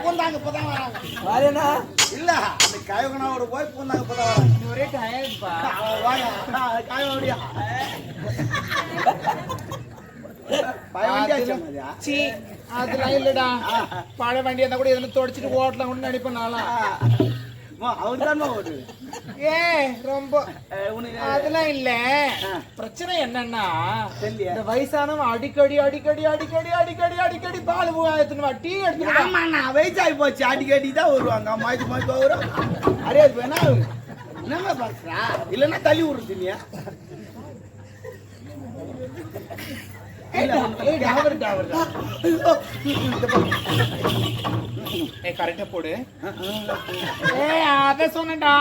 பூந்தாங்க இப்பதான் வராங்க. வரேனா இல்ல அந்த காயகனாவோட போய் பூந்தாங்க இப்பதான் வராங்க. ஒரே டயர்ப்பா. காயோடியா சி அதெல்லாம் இல்லடா. பழைய வண்டியா இருந்தா கூட எதுவும் தொடச்சிட்டு ஓட்டலாம் கூட நினைப்பேன் நாளா. அவருதான் ஓடு. ஏ ரொம்ப அதெல்லாம் இல்ல. பிரச்சனை என்னன்னா இந்த வயசானவன் அடிக்கடி அடிக்கடி அடிக்கடி அடிக்கடி அடிக்கடி பால் டீ எடுத்து வயசாகி போச்சு. அடிக்கடி தான் வருவாங்க. மாய்த்து மாய்த்து வரும். அரே அது வேணா என்னங்க பாக்குறா இல்லன்னா தள்ளி விடுறீங்க. கரெக்டா போடு. அத சொன்னடா.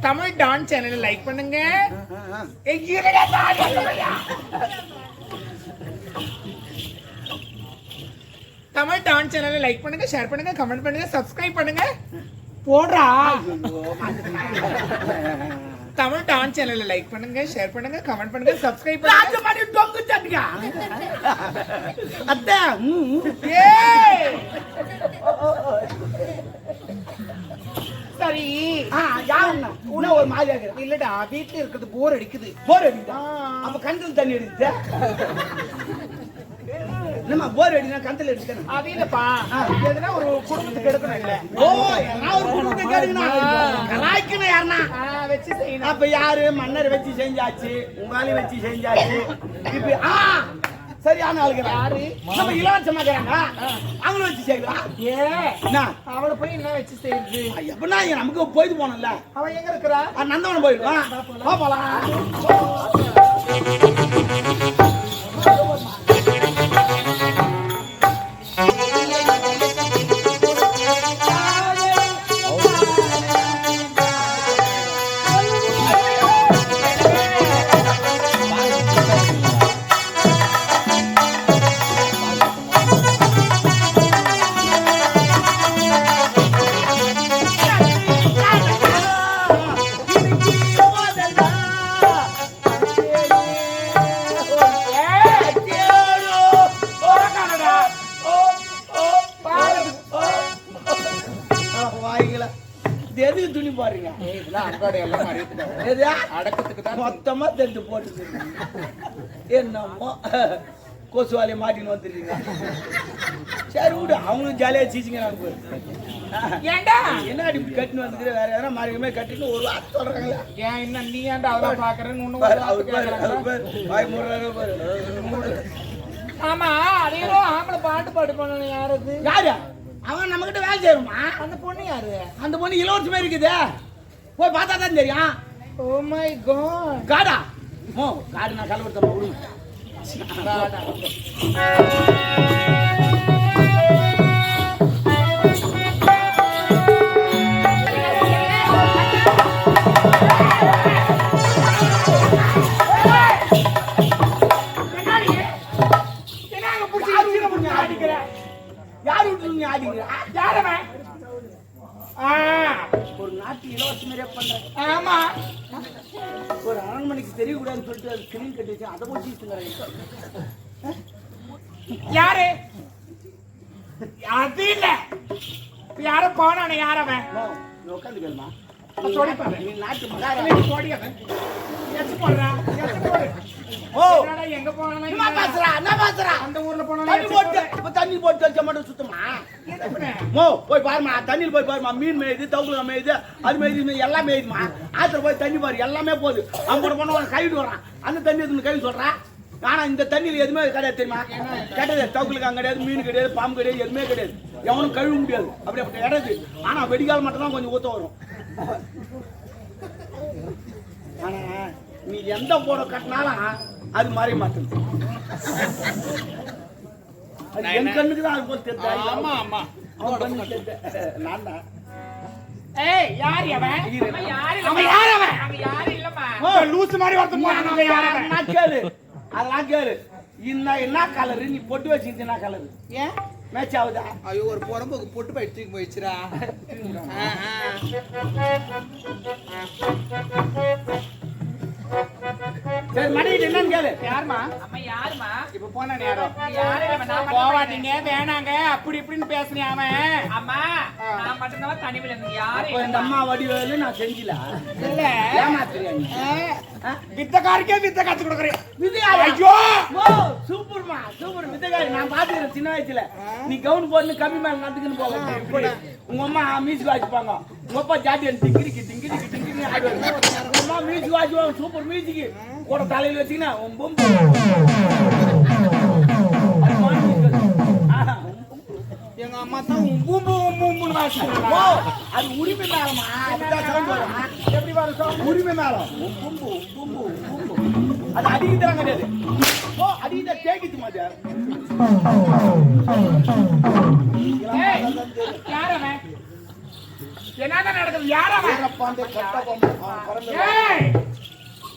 தமிழ் டான் சேனலை லைக் பண்ணுங்க. தமிழ் டான் சேனலை லைக் பண்ணுங்க, ஷேர் பண்ணுங்க, கமெண்ட் பண்ணுங்க, சப்ஸ்கிரைப் பண்ணுங்க. போடுறா. தமிழ் டான் சேனலை லைக் பண்ணுங்க, ஷேர் பண்ணுங்க, கமெண்ட் பண்ணுங்க, சப்ஸ்கிரைப் பண்ணுங்க. டொங்கு சட்டியா அத்தை சரி. ஒரு மாதிரி இல்லடா வீட்டுல இருக்குது போர் அடிக்குது. போர் அடிக்குதா? அப்ப கண்கள் தண்ணி அடிக்குது. நம்ம போர் அடினா கந்தல் எடுக்கணும். அது இல்லப்பா. எதுனா ஒரு குடும்பத்துக்கு எடுக்கணும் இல்ல. ஓ நான் ஒரு குடும்பத்துக்கு எடுக்கணும். கலாய்க்கணும் யாருன்னா வச்சு செய்யணும். அப்ப யாரு மன்னர் வச்சு செஞ்சாச்சு, உங்காலி வச்சு செஞ்சாச்சு. இப்ப சரியான ஆளுங்க யாரு? நம்ம இளவரசமாக்குறாங்க. அவங்கள வச்சு செய்யலாம். என்ன அவளை போய் என்ன வச்சு செய்யுது? எப்படின்னா நமக்கு போயிட்டு போனோம்ல. அவன் எங்க இருக்கிறா? நந்தவனம் போயிடுவான். போலாம். துணி பாருங்க. மொத்தமா தெரிஞ்சு போட்டு என்னமோ கொசுவாலையை மாட்டின்னு வந்துருக்கீங்க. சரி விடு, அவங்களும் ஜாலியா சீச்சிங்க. என்ன அடி கட்டின்னு வந்துக்கிற வேற எதனா மாறிக்கமே கட்டின்னு ஒரு வார்த்தை சொல்றாங்களா? ஏன் என்ன நீ ஏன்டா அவரை பாக்குறேன்னு? ஆமா அதையோ ஆம்பளை பாட்டு பாடுப்பாங்க. யாரு யாரு அவன்? நம்ம கிட்ட வேலை செய்யணுமா? அந்த பொண்ணு யாரு? அந்த பொண்ணு இளவரசமே இருக்குது. போய் பார்த்தா தான் தெரியும். Oh my god. காடா? மோ காடு நான் கலவரத்தை விடுங்க. யாரு விட்டு ஆடிக்கிற? யாரவன்? ஒரு நாட்டு இலவசமே பண்றேன். ஆமா ஒரு அரண்மனைக்கு தெரியக்கூடாதுன்னு சொல்லிட்டு அது ஸ்கிரீன் கட்டி வச்சு அதை போச்சு. யாரு? அது இல்ல யார போனானே? யாரவன்? உட்காந்து கேளுமா. நீ நாட்டு எங்க போனா அந்த ஊர்ல போனா தண்ணி போட்டு வச்ச மட்டும் சுத்தமா போய் பாருமா. தண்ணியில் போய் பாருமா. மீன் மேயுது, தவுக்குல மேயுது, அது மேயுது, எல்லாம் மேயுதுமா. ஆத்துல போய் தண்ணி பாரு, எல்லாமே போகுது. அவங்க போன கைவிட்டு வரான். அந்த தண்ணி எதுன்னு கை சொல்றான். ஆனா இந்த தண்ணியில எதுவுமே கிடையாது தெரியுமா? கிடையாது. தவுக்குலுக்கு அங்க கிடையாது, மீன் கிடையாது, பாம்பு கிடையாது, எதுவுமே கிடையாது. எவனும் கழுவ முடியாது. அப்படி அப்படி கிடையாது. ஆனா வெடிகால் மட்டும் தான் கொஞ்சம் ஊத்த வரும். ஆனா நீ எந்த போட கட்டினாலும் அது மாறி மாட்டேங்குது. என் கண்ணுக்கு தான் அது போல் தெரிஞ்சா. ஆமா ஆமா நான் தான். ஏய் யார் அவன்? அவன் யார் அவன்? அவன் யார் இல்லம்மா. லூஸ் மாதிரி வரது போறானே. யார் அவன்? நான் கேளு. அதெல்லாம் கேளு. என்ன கலர் நீ பொட்டு வச்சிருக்க? என்ன கலர்? ஏன் மேட்ச் ஆகுதா? ஐயோ ஒரு பொறம்போக்கு பொட்டு போயிட்டு தூக்கி போயிடுச்சுடா. சரி மனைவி என்னன்னு கேளு. யாருமா அம்மா யாருமா? இப்ப போன நேரம் யாரு இல்லம்மா, நான் மட்டும் போவாதீங்க வேணாங்க அப்படி இப்படின்னு பேசுனேன் அவன். அம்மா நான் மட்டும்தான் தனிமையில இருந்தேன். யாரு அப்ப இந்த அம்மா வடிவேலு நான் செஞ்சல. இல்ல ஏமாத்துறியா நீ? வித்தக்காரிக்கே வித்த கத்து கொடுக்குறேன். விதையாரா? ஐயோ ஓ சூப்பர்மா சூப்பர் விதைகாரி. நான் பாத்துக்கிறேன் சின்ன வயசுல. நீ கவுன் போட்டு கம்மி மேல நடந்துக்கின்னு போக. உங்க அம்மா மியூசிக் வாசிப்பாங்க. உங்க அப்பா ஜாட்டியன் டிங்கிரிக்கு டிங்கிரிக்கு டிங்கிரி ஆடுவாங்க. உங்க அம்மா மியூசிக் வாசிப்பாங்க சூப்பர் மியூசிக். கூட தலையில வச்சீங்கன்னா எங்க அம்மா தான் உம்புன்னு வாசிக்கிறாங்க. அது உரிமை மேலமா எப்படி வரும் உரிமை மேலம் அது அடிக்கிறாங்க கிடையாது. ஓ அடிக்கிட்ட தேக்கிட்டு மாட்டியா யாரவன் என்னதான் நடக்குது? யாரவன்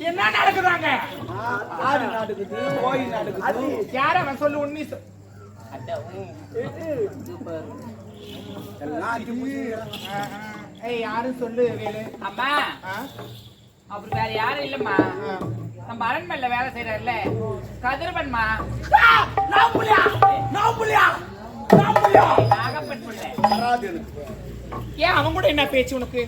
என்ன நடக்குதாங்க? ஆடு நடக்குது கோழி நடக்குது. யாரவன் சொல்லு உண்மை யாரும் சொல்லு வேலு. அம்மா அப்புறம் வேற யாரும் இல்லம்மா. நம்ம அரண்மனையில வேலை செய்யறல்ல கதிரவன்மா. நாகப்பன் பிள்ளை. ஏன் அவன் கூட என்ன பேச்சு உனக்கு?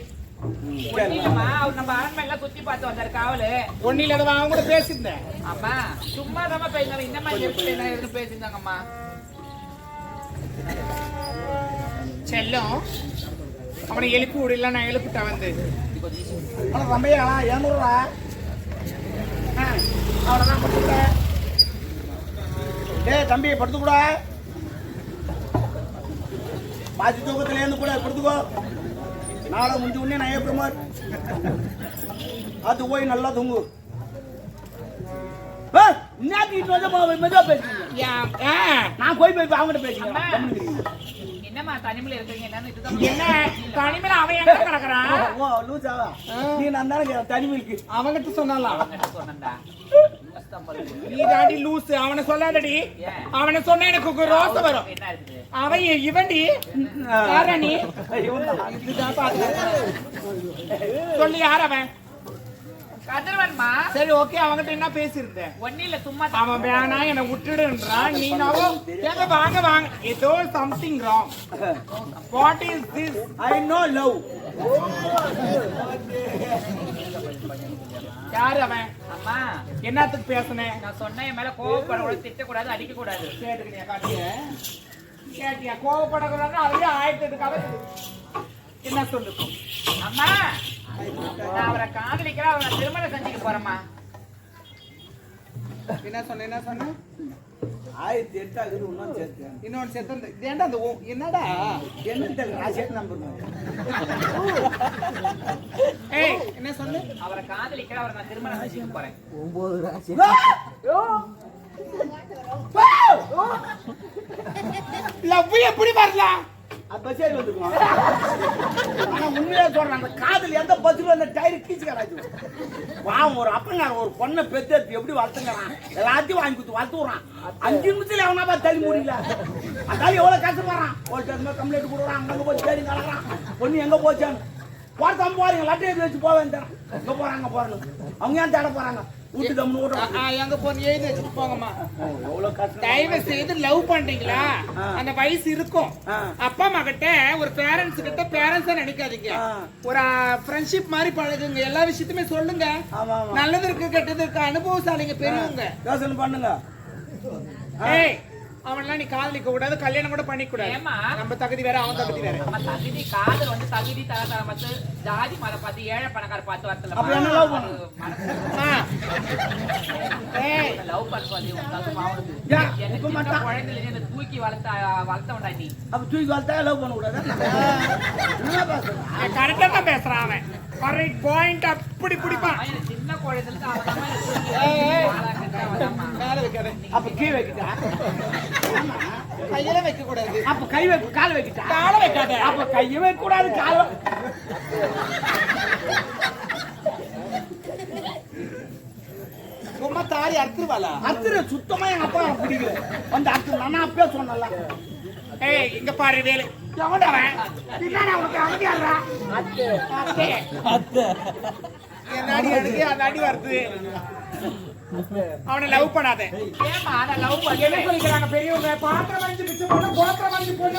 இல்லம்மா அவர் நம்ம அரண்மனையில சுத்தி பார்த்து வந்தாரு காவலு. ஒன்னும் இல்லாத அவன் கூட பேசியிருந்தேன். அம்மா சும்மா தான் பேசினாங்க. இந்த மாதிரி எப்படி பேசியிருந்தாங்கம்மா. செல்லம் அவனை எழுப்பி விடல. நான் எழுப்பிட்டேன் வந்து ரம்பையா 200 ரூபா அவ்வளவுதான் படுத்துக்கூட. தம்பி படுத்துக்கூட பாதி தூக்கத்துல இருந்து கூட படுத்துக்கோ. நாளை முடிஞ்ச உடனே நான் ஏப்ரமா அது போய் நல்லா தூங்கு. மெதுவா பேசுறீங்க. நான் போய் அவங்ககிட்ட பேசுறேன். என்னம்மா தனிமையில இருக்கீங்க? என்னன்னு என்ன தனிமையில அவன் எங்க கிடக்குறான்? நீ நான் தானே தனிமைக்கு அவங்கிட்ட சொன்னாலாம். சொன்னா நீ தாண்டி லூசு. அவனை சொல்லாதடி. அவனை சொன்ன எனக்கு ரோசம் வரும். என்ன இருக்குது? அவன் இவன்டி யாரணி சொல்லி யார் அவன்? கதிரவன்மா. சரி ஓகே அவங்கிட்ட என்ன பேசியிருந்தேன்? ஒன்னில சும்மா அவன் வேணா என்ன விட்டுடுன்றான். நீ எங்க வாங்க வாங்க ஏதோ something wrong. What is this? I know love. யார் அவன்? அம்மா என்னத்துக்கு பேசுனேன்? நான் சொன்ன என் மேல கோவப்படக்கூடாது, திட்டக்கூடாது, அடிக்க கூடாது. கேட்டுக்கிட்டியா? காட்டிய கேட்டியா? கோவப்படக்கூடாது. அதுவே 1008 கதை. என்ன சொல்லு அம்மா? நான் அவரை காதலிக்கிறேன். அவரை திருமணம் செஞ்சுக்க போறேம்மா. என்ன சொன்ன? என்ன சொன்ன? 1008 ஆகுது. இன்னும் சேர்த்து இன்னொன்னு சேர்த்து ஏன்டா அந்த என்னடா என்ன தெரியல. நான் சேர்த்து நம்பர் ஏய் என்ன சொல்லு? அவரை காதலிக்கிறேன். அவரை நான் திருமணம் செஞ்சுக்க போறேன். 9 ராசி. லவ் எப்படி வரலாம்? அப்ப சரி வந்துருக்கோம். ஆனா உண்மையா சொல்றேன், அந்த காதல் எந்த பஸ்ல அந்த டயர் கீச்சுக்கிறாச்சு. ஒரு அப்பங்கார ஒரு பொண்ணை பெத்து எப்படி வளர்த்துங்கிறான். எல்லாத்தையும் வாங்கி கொடுத்து வளர்த்துறான். 5 நிமிஷத்துல எவனா பார்த்து தள்ளி முடியல. அதால எவ்வளவு கஷ்டப்படுறான். ஒரு கம்ப்ளைண்ட் கொடுக்குறான். அங்க போய் தேடி கலக்குறான். பொண்ணு எங்க போச்சான்னு போறதாம போறீங்க. லட்டை எடுத்து வச்சு போவேன். எங்க போறாங்க போறணும். அவங்க ஏன் தேட போறாங்க? வீட்டு கம்னு எங்க போன எழுதி வச்சுட்டு போங்கம்மா. எவ்வளவு கஷ்டம். தயவு செய்து லவ் பண்றீங்களா? அந்த வயசு இருக்கும். அப்பா அம்மா கிட்ட ஒரு பேரண்ட்ஸ் கிட்ட பேரண்ட்ஸா நினைக்காதீங்க. ஒரு ஃப்ரெண்ட்ஷிப் மாதிரி பழகுங்க. எல்லா விஷயத்தையுமே சொல்லுங்க. நல்லது இருக்கு கெட்டது இருக்கு. அனுபவசாலிங்க பெரியவங்க. யோசனை பண்ணுங்க. ஏய் அவன்லாம் நீ காதலிக்க கூடாது. கல்யாணம் கூட பண்ணிக்க கூடாது. நம்ம தகுதி வேற அவன் தகுதி வேற. நம்ம தகுதி காதல் வந்து தகுதி தகதர பார்த்து ஜாதி மதம் பார்த்து ஏழை பணக்கார பார்த்து வரத்துல அப்ப என்ன லவ் பண்ணு? ஏய் லவ் பண்ணுவாங்க. எனக்கு மட்டும் குழந்தைல என்ன தூக்கி வளர்த்தவன்டா நீ. அப்ப தூக்கி வளர்த்தா லவ் பண்ண கூடாது. என்ன பேசுற? கரெக்டா தான் பேசுறான் அவன். Correct point. அப்படி பிடிப்பான். சின்ன குழந்தைல அவன் மேல வைக்காத. அப்ப கீழே வைக்கிட்டா? கையில வைக்க கூடாது. அப்ப கை வைக்க கால வைக்கிட்டா? கால வைக்காத. அப்ப கையை வைக்க கூடாது. கால சும்மா தாரி அறுத்துருவாளா? அறுத்துரு. சுத்தமா எங்க அப்பா பிடிக்கல. வந்து அறுத்து நான் அப்பவே சொன்னல. ஏய் இங்க பாரு வேலு. எவன்டவன்? பின்னாடி அவனுக்கு அமைதியாடுறா. அத்தை அத்தை அத்தை. என்னடி அடிக்கு அந்த அடி வருது. அவனை லவ் பண்ணாத. ஏமா நான் லவ் என்ன பண்ணேன் சொல்லிக்கிறாங்க பெரியவங்க? பாத்திரம் வாங்கி பிச்சை போட்டு கோத்திரம் வாங்கி பொண்ணு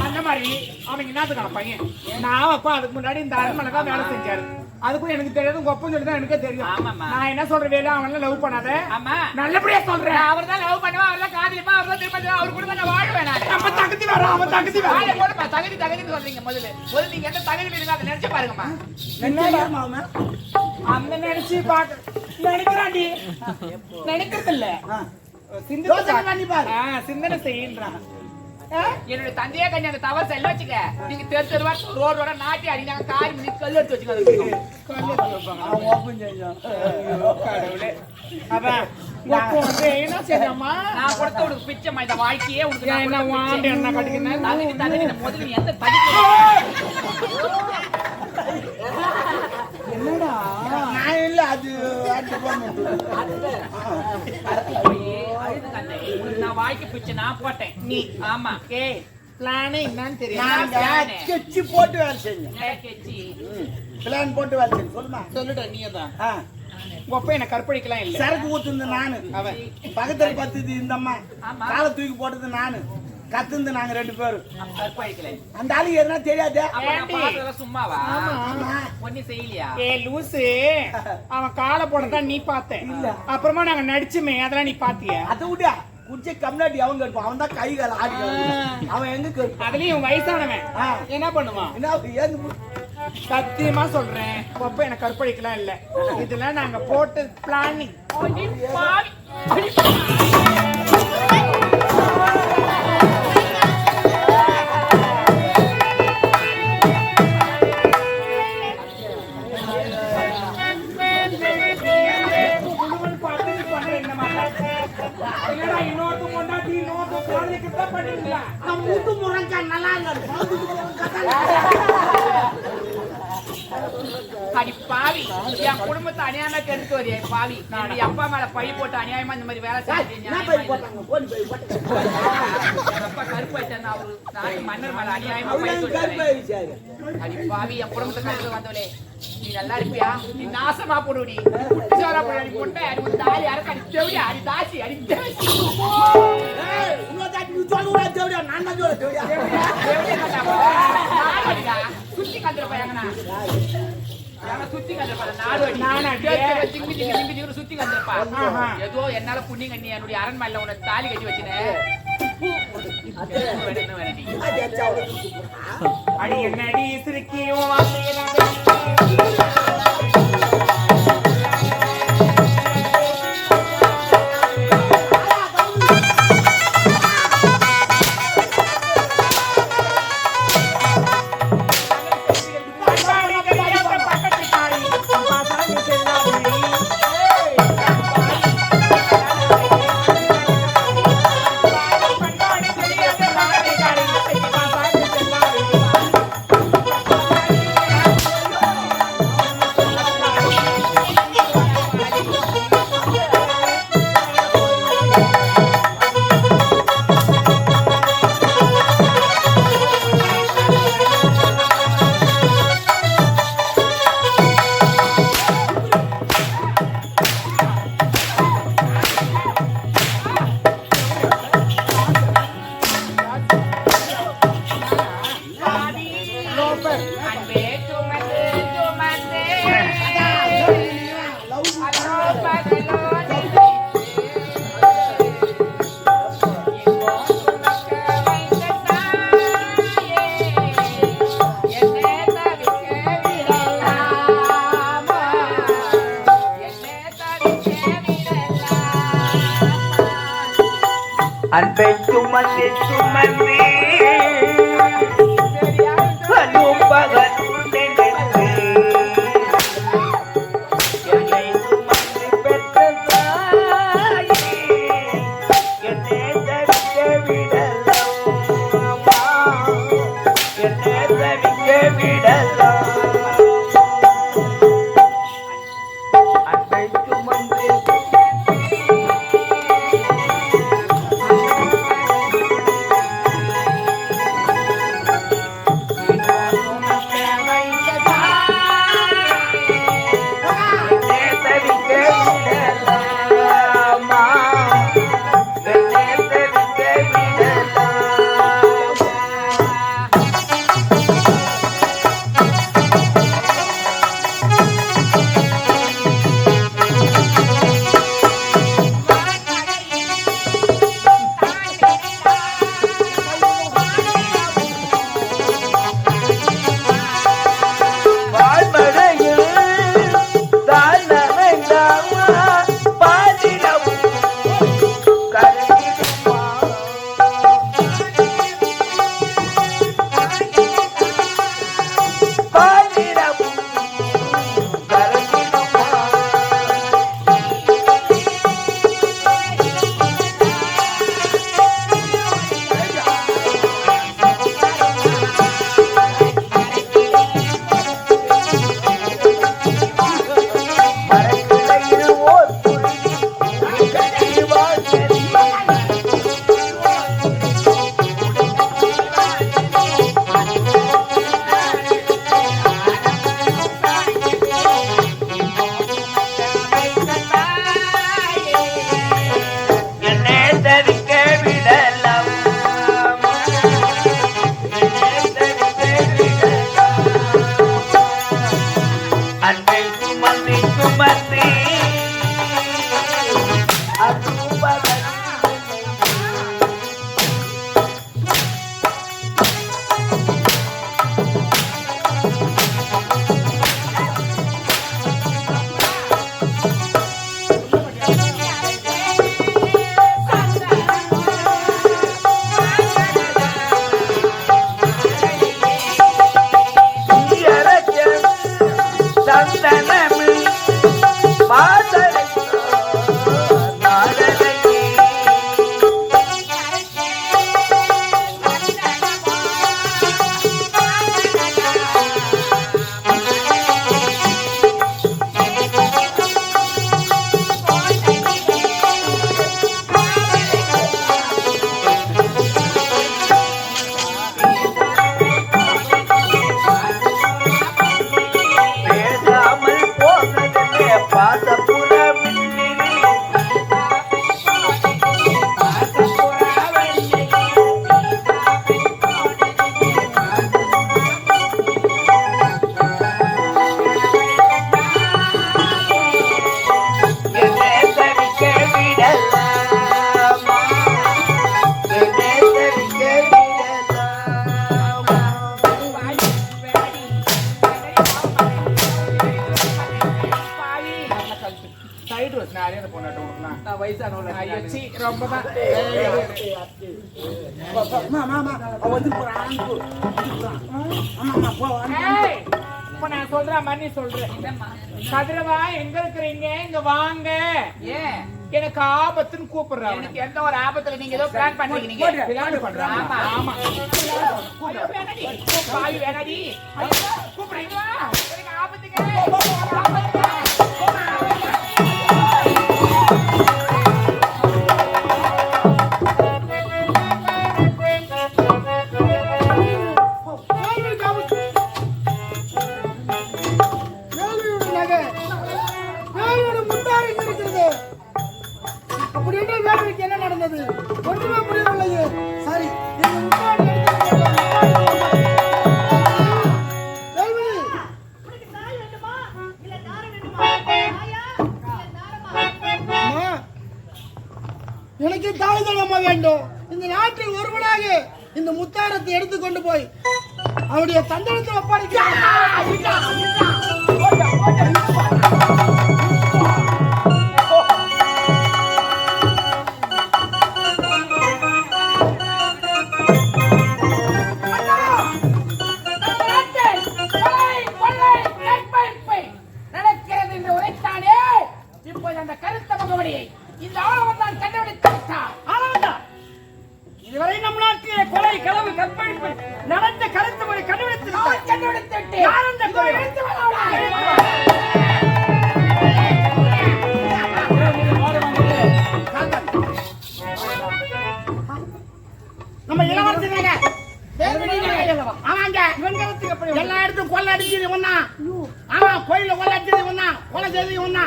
அந்த மாதிரி அவன் என்னத்துக்கான பையன். நான் அப்பா அதுக்கு முன்னாடி இந்த அரண்மனை தான் வேலை செஞ்சாரு. அதுக்கும் எனக்கு தெரியாது, உங்க அப்பா சொல்லி தான் எனக்கே தெரியும். ஆமாம்மா. நான் என்ன சொல்றேன், வேலை அவன் லவ் பண்ணாத. ஆமா நல்லபடியா சொல்றேன். அவர் தான் லவ் பண்ணுவா, அவர் தான் காதலிப்பா, அவர் தான் திரும்ப அவர் கூட நான் வாழ்வேன். நான் நம்ம தகுதி வர, அவன் தகுதி வர. வாழை போடுப்பா, தகுதி தகுதின்னு சொல்றீங்க. முதல்ல நீங்க என்ன தகுதி வேணுங்க அதை நினைச்சு பாருங்கம்மா. அந்த நினைச்சு பாக்க நினைக்கிறாண்டி, நினைக்கிறது இல்ல, சிந்தனை செய்யறான். என்னோட தந்தையே கண்ணி அந்த தவறு செல்ல வச்சுக்க. நீங்க தெரு தெருவா ரோடோட நாட்டி அடினாங்க, காரி மணி கல் எடுத்து வச்சுக்க. அதான் என்ன செய்யமா நான் கொடுத்த உனக்கு பிச்சைமா, இந்த வாழ்க்கையே உனக்கு என்ன வாண்டி என்ன கட்டிக்கிறேன். தகுதி தகுதி முதல்ல நீ எந்த தகுதி என்னடா நான் இல்ல அது நான் வாழ்க்கை பிச்சை நான் போட்டேன். நீ ஆமா பிளானே என்னன்னு தெரியும். நான் கெச்சி போட்டு வேலை செஞ்சேன். கேச்சி பிளான் போட்டு வேலை செஞ்சேன். சொல்லுமா சொல்லுடா நீ தான். ஆ, உங்க அப்பா என்ன கற்பழிக்கலாம் இல்ல. சரக்கு ஊத்துந்து நானு, அவன் பக்கத்துல பத்துது இந்த அம்மா, ஆமா. காலை தூக்கி போட்டது நானு, கத்துந்து நாங்க 2 பேரும். கற்பழிக்கல. அந்த ஆளுக்கு எதுனா தெரியாது. அப்ப நான் பார்த்ததெல்லாம் சும்மாவா? ஆமா. ஒண்ணும் செய்யலையா? ஏ லூசு, அவன் காலை போடதான் நீ பார்த்த. அப்புறமா நாங்க நடிச்சுமே, அதெல்லாம் நீ பாத்தியா? அதை விட குடிச்ச கம்னாட்டி அவன் கேட்பான். அவன் தான் கை கால ஆடி அவன் எங்க கேட்பான். அதுலயும் வயசானவன் என்ன பண்ணுவான்? என்ன ஏங்க சத்தியமா சொல்றேன், அப்ப என்ன கற்பழிக்கலாம் இல்ல. இதெல்லாம் நாங்க போட்டு பிளானிங். இன்னொரு கொண்டாட்டி இன்னொரு குழந்தைக்கு தான் பண்ணிருக்கா. நான் மூட்டு முறங்கா நல்லா அடி பாவி, என் குடும்பத்தை அநியாயமா கெடுத்து வரியா பாவி. நான் அப்பா மேல பழி போட்டு அநியாயமா இந்த மாதிரி வேலை செஞ்சு அப்பா கருப்பு ஆயிட்டேன். அவரு நாட்டு மன்னர் மேல அநியாயமா பழி சொல்லிட்டேன். அடி பாவி, என் குடும்பத்தை கருத்து வந்தவளே, நீ நல்லா இருப்பியா? நீ நாசமா போடுடி, சோரா போடு, அடி பொட்டை, அடி ஒரு தாலி அறக்க, அடி தேவடி, அடி தாசி, அடி தேசி. சுத்தி கந்துற எங்கண்ணா சுத்தி கந்திருப்பா சுத்தி கந்திருப்பா. ஏதோ என்னால புண்ணியம் கண்ணி என்னுடைய அரண்மனையில உன தாலி கட்டி வச்சுனேன். அடி என்னடி சிரிக்கியோ அன்பை சுமந்து சுமந்து பலும் பகலும் நினைத்து என்னை சுமந்து பெற்ற தாயே என்னை தவிக்க விடலாமா, என்னை தவிக்க விடலாம். அன்பை சுமந்து அருபதன் இப்ப நான் சொல்றேன் மணி சொல்றேன். கதிரவா எங்க இருக்கிறீங்க? இங்க வாங்க. ஏன் எனக்கு ஆபத்துன்னு கூப்பிடுறாங்க. எனக்கு எந்த ஒரு ஆபத்துல நீங்க ஏதோ பிளான் பண்றீங்க. பிளான் பண்றாங்க. ஆமா ஆமா. பாவி வேணாடி கூப்பிடுறீங்களா? எனக்கு ஆபத்துக்கு என்ன நடந்தது ஒன்றுமே புரியவில்லையே. சரி எனக்கு தாய் தனமா வேண்டும். இந்த நாட்டில் ஒருவனாக இந்த முத்தாரத்தை எடுத்துக்கொண்டு போய் அவருடைய தந்தனத்தில் ஒப்படைக்கிறார். இந்த ஆளவன் தான் கண்டுபிடித்தான். இதுவரை நம் நாட்டிலே கொலை களவு கற்பழிப்பு நடந்த கருத்து முறை கண்டுபிடித்து யார் அந்த கொலை நம்ம இளவரசனாக எல்லா இடத்தும் கொள்ளை அடிச்சது ஒன்னா. ஆமா கோயில கொள்ளை அடிச்சது ஒன்னா, கொலை செய்தது ஒன்னா.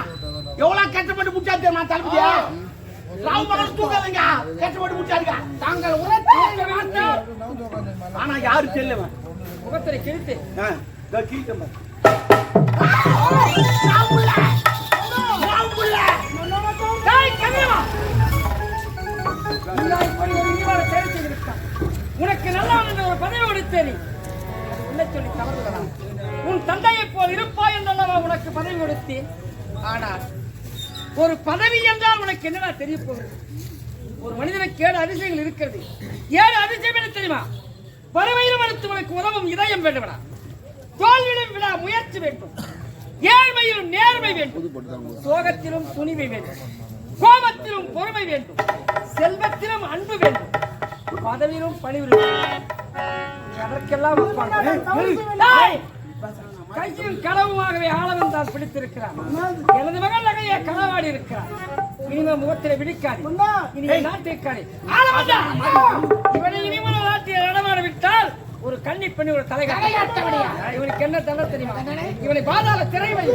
எவ்வளவு கஷ்டப்பட்டு முடிச்சா தெரியுமா தளபதியா? தூக்காதீங்க, கஷ்டப்பட்டு முடிச்சாருங்க. தாங்கள் உரத்தை ஆனா யாரு செல்லுவன் முகத்திரை கிழித்து உனக்கு நல்லா ஒரு பதவி கொடுத்தேன். உன்னை சொல்லி தவறுதலாம். உன் தந்தையை போல் இருப்பாய் என்றல்லவா உனக்கு பதவி கொடுத்தேன். ஆனால் ஒரு பதவி என்றால் உனக்கு என்னடா தெரிய போகுது? ஒரு மனிதனுக்கு 7 அதிசயங்கள் இருக்கிறது. 7 அதிசயம் என்ன தெரியுமா? பறவையிலும் அடுத்து உனக்கு உதவும் இதயம் வேண்டும்டா. தோல்வியிலும் விழா முயற்சி வேண்டும். ஏழ்மையிலும் நேர்மை வேண்டும். சோகத்திலும் துணிவை வேண்டும். கோபத்திலும் பொறுமை வேண்டும். செல்வத்திலும் அன்பு வேண்டும். பதவியிலும் பணிவு வேண்டும். அதற்கெல்லாம் கையும் களவுமாகவே ஆளவன் தான் பிடித்திருக்கிறார். எனது மகன் நகையை களவாடி இருக்கிறார். இனிமே முகத்திலே விழிக்காது. இனி நாட்டிற்காடி இவனை இனிமே நாட்டில் நடமாட விட்டால் ஒரு கன்னி பெண்ணி ஒரு தலைகாட்ட. இவனுக்கு என்ன தலை தெரியுமா? இவனை பாதாள திரை வை.